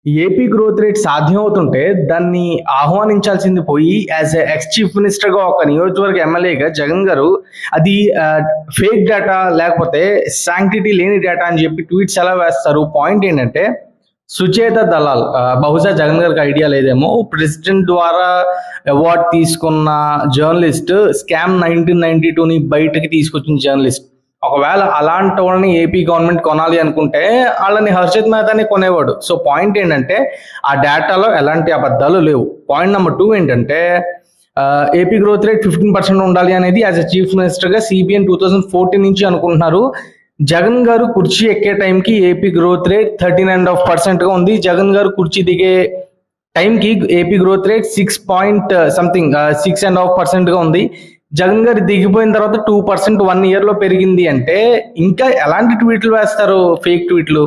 AP growth rate సాధ్యం అవుతుంటే దాన్ని ఆహ్వానించాల్సింది పోయి యాజ్ ఎక్స్ చీఫ్ మినిస్టర్ గా ఒక నియోజకవర్గ ఎమ్మెల్యేగా జగన్ గారు అది ఫేక్ డేటా లేకపోతే శాంక్టిటీ లేని డేటా అని చెప్పి ట్వీట్స్ ఎలా వేస్తారు? పాయింట్ ఏంటంటే సుచేత దళాల్, బహుశా జగన్ గారికి ఐడియా లేదేమో, ప్రెసిడెంట్ ద్వారా అవార్డు తీసుకున్న జర్నలిస్ట్, స్కామ్ 1992ని బయటకి తీసుకొచ్చిన జర్నలిస్ట్. ఒకవేళ అలాంటి వాళ్ళని ఏపీ గవర్నమెంట్ కొనాలి అనుకుంటే వాళ్ళని హర్షిత్ మెహతాని కొనేవాడు. సో పాయింట్ ఏంటంటే ఆ డేటాలో ఎలాంటి అబద్ధాలు లేవు. పాయింట్ నెంబర్ 2 ఏంటంటే ఏపీ గ్రోత్ రేట్ 15% ఉండాలి అనేది యాజ్ ఎ చీఫ్ మినిస్టర్ గా సిబిఎన్ 2014 నుంచి అనుకుంటున్నారు. జగన్ గారు కుర్చీ ఎక్కే టైంకి ఏపీ గ్రోత్ రేట్ 13.5% గా ఉంది. జగన్ గారు కుర్చీ దిగే టైంకి ఏపీ గ్రోత్ రేట్ 6.5% గా ఉంది. జగన్ గారు దిగిపోయిన తర్వాత 2% 1 year లో పెరిగింది అంటే ఇంకా ఎలాంటి ట్వీట్లు వేస్తారు? ఫేక్ ట్వీట్లు.